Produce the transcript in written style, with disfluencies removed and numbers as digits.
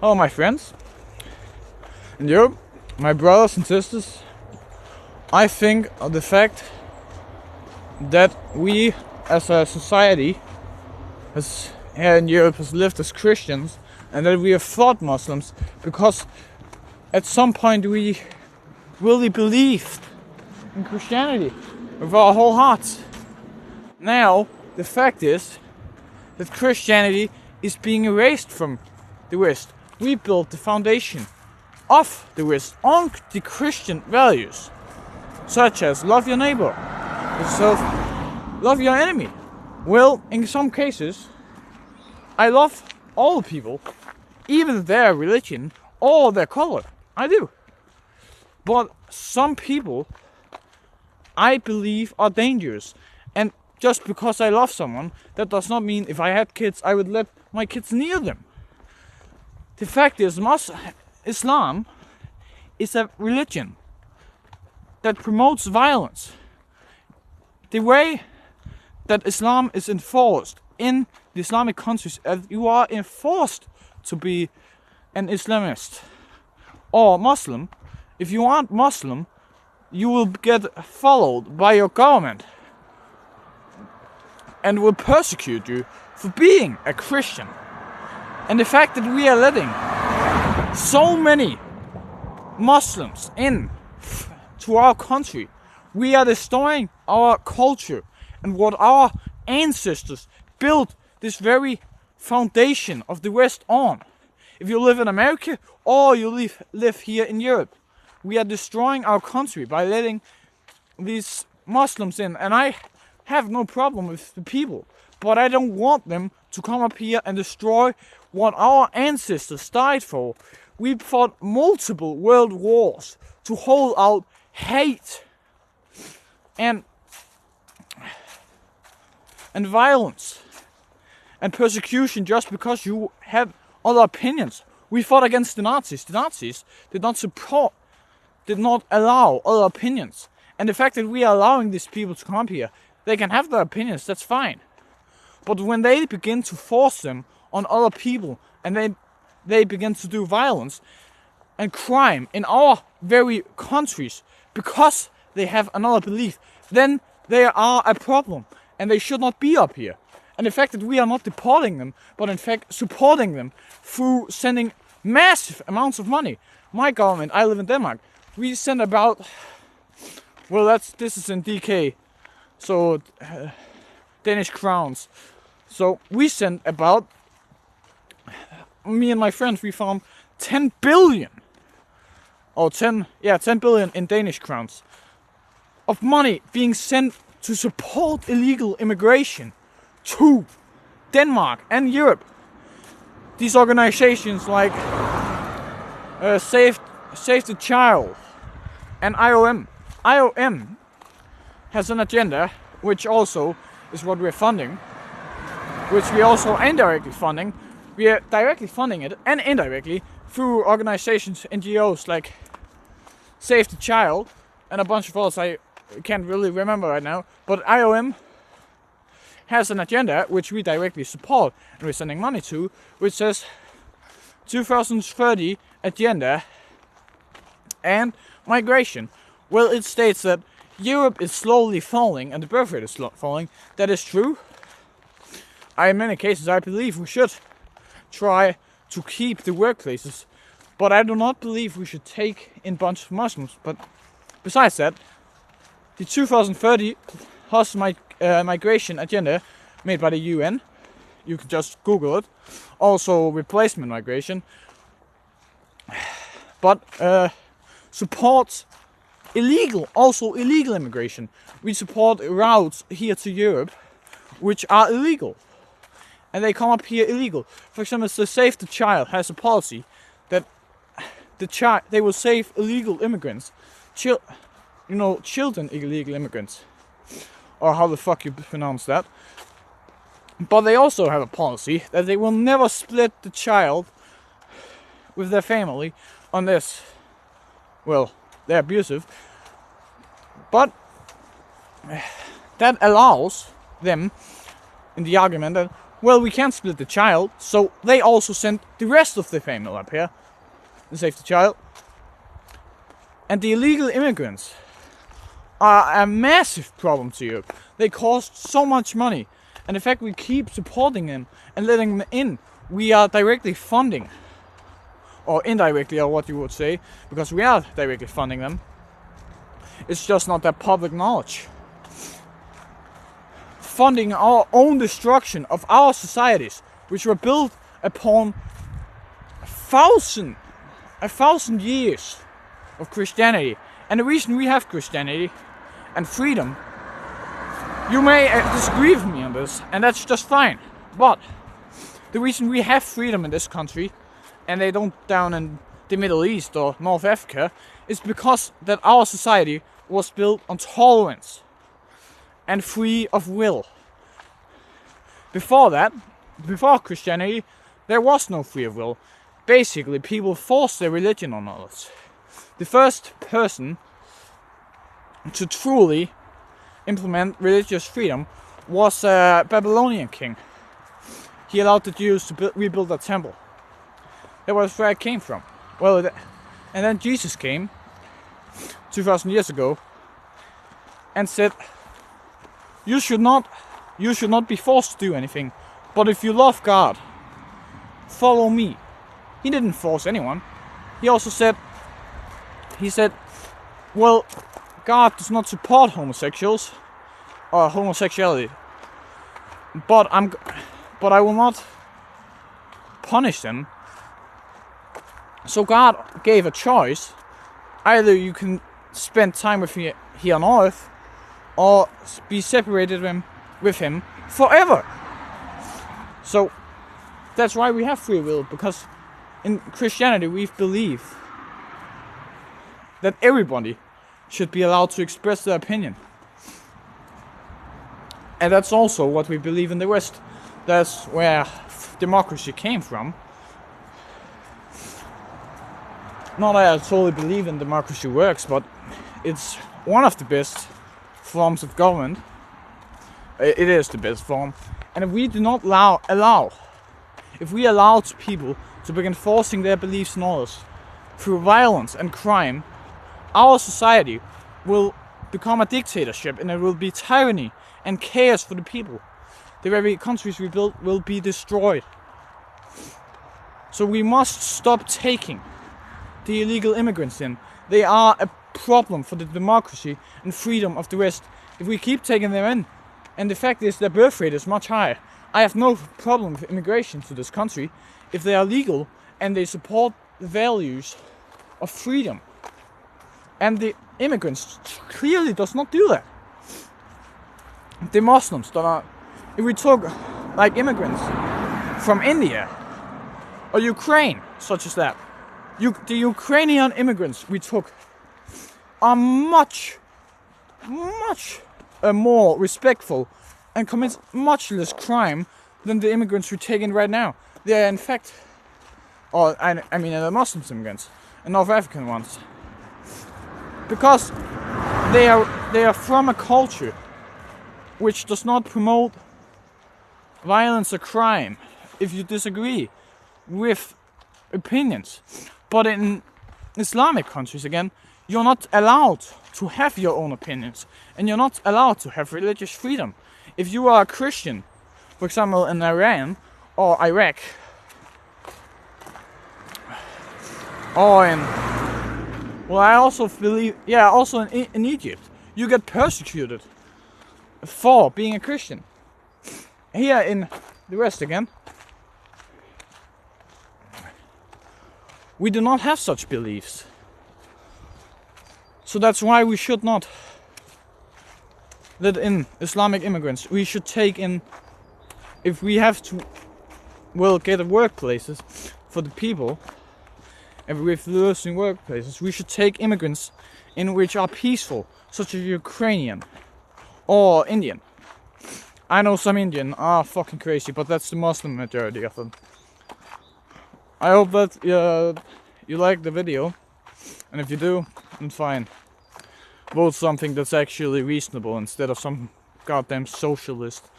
Hello, my friends, and you, my brothers and sisters. I think of the fact that we, as a society, here in Europe, has lived as Christians, and that we have fought Muslims because at some point we really believed in Christianity with our whole hearts. Now, the fact is that Christianity is being erased from the West. We built the foundation of the West on the Christian values, such as love your neighbor, love your enemy. Well, in some cases, I love all people, even their religion or their color. I do. But some people, I believe, are dangerous. And just because I love someone, that does not mean if I had kids, I would let my kids near them. The fact is, Islam is a religion that promotes violence. The way that Islam is enforced in the Islamic countries, you are enforced to be an Islamist or Muslim. If you aren't Muslim, you will get followed by your government and will persecute you for being a Christian. And the fact that we are letting so many Muslims in to our country, we are destroying our culture and what our ancestors built this very foundation of the West on. If you live in America or you live here in Europe, we are destroying our country by letting these Muslims in. And I have no problem with the people, but I don't want them to come up here and destroy what our ancestors died for. We fought multiple world wars to hold out hate and violence and persecution just because you have other opinions. We fought against the Nazis. The Nazis did not allow other opinions. And the fact that we are allowing these people to come up here, they can have their opinions, that's fine. But when they begin to force them on other people and they begin to do violence and crime in our very countries because they have another belief, then they are a problem and they should not be up here. And the fact that we are not deporting them, but in fact supporting them through sending massive amounts of money. My government, I live in Denmark, we send about, well, this is in DK, so Danish crowns. So we sent about, me and my friends, we found 10 billion, or 10 billion in Danish crowns of money being sent to support illegal immigration to Denmark and Europe. These organizations like Save the Child and IOM. IOM has an agenda, which also is what we're funding, which we also indirectly funding. We are directly funding it and indirectly through organizations, NGOs like Save the Child and a bunch of others I can't really remember right now. But IOM has an agenda which we directly support and we're sending money to, which says 2030 agenda and migration. Well, it states that Europe is slowly falling and the birth rate is falling. That is true. In many cases, I believe we should try to keep the workplaces, but I do not believe we should take in bunch of Muslims. But besides that, the 2030 plus migration agenda made by the UN, you can just Google it, also replacement migration, but supports illegal immigration. We support routes here to Europe which are illegal, and they come up here illegal. For example, the Save the Child has a policy that they will save illegal immigrants, children illegal immigrants, or how the fuck you pronounce that. But they also have a policy that they will never split the child with their family unless, well, they're abusive. But that allows them, in the argument, that well, we can't split the child, so they also sent the rest of the family up here and save the child. And the illegal immigrants are a massive problem to Europe. They cost so much money, and the fact we keep supporting them and letting them in, we are directly funding, or indirectly, or what you would say, because we are directly funding them. It's just not that public knowledge. Funding our own destruction of our societies, which were built upon a thousand years of Christianity. And the reason we have Christianity and freedom, you may disagree with me on this, and that's just fine. But the reason we have freedom in this country, and they don't down in the Middle East or North Africa, is because that our society was built on tolerance and free of will. Before that, before Christianity, there was no free of will. Basically, people forced their religion on others. The first person to truly implement religious freedom was a Babylonian king. He allowed the Jews to rebuild the temple. That was where it came from. Well, and then Jesus came 2,000 years ago and said, you should not be forced to do anything, but if you love God, follow me. He didn't force anyone. He also said, well, God does not support homosexuals or homosexuality, but I will not punish them. So God gave a choice. Either you can spend time with me here on earth, or be separated with him forever. So that's why we have free will, because in Christianity we believe that everybody should be allowed to express their opinion. And that's also what we believe in the West. That's where democracy came from. Not that I totally believe in democracy works, but it's one of the best forms of government. It is the best form. And if we do not if we allow people to begin forcing their beliefs on others through violence and crime, our society will become a dictatorship, and it will be tyranny and chaos for the people. The very countries we built will be destroyed. So we must stop taking the illegal immigrants in. They are a problem for the democracy and freedom of the West if we keep taking them in. And the fact is, their birth rate is much higher. I have no problem with immigration to this country if they are legal and they support the values of freedom. And the immigrants clearly does not do that. The Muslims don't are, if we took like immigrants from India or Ukraine, such as that, the Ukrainian immigrants we took are much more respectful and commit much less crime than the immigrants we take in right now. They are in fact, I mean the Muslim immigrants and North African ones, because they are from a culture which does not promote violence or crime if you disagree with opinions. But in Islamic countries, again, you're not allowed to have your own opinions, and you're not allowed to have religious freedom. If you are a Christian, for example in Iran or Iraq, or I also believe, also in Egypt, you get persecuted for being a Christian. Here in the West again, we do not have such beliefs. So that's why we should not let in Islamic immigrants. We should take in, if we have to, get workplaces for the people, and with losing workplaces, we should take immigrants in which are peaceful, such as Ukrainian or Indian. I know some Indian are fucking crazy, but that's the Muslim majority of them. I hope that you like the video, and if you do, then fine. Vote something that's actually reasonable instead of some goddamn socialist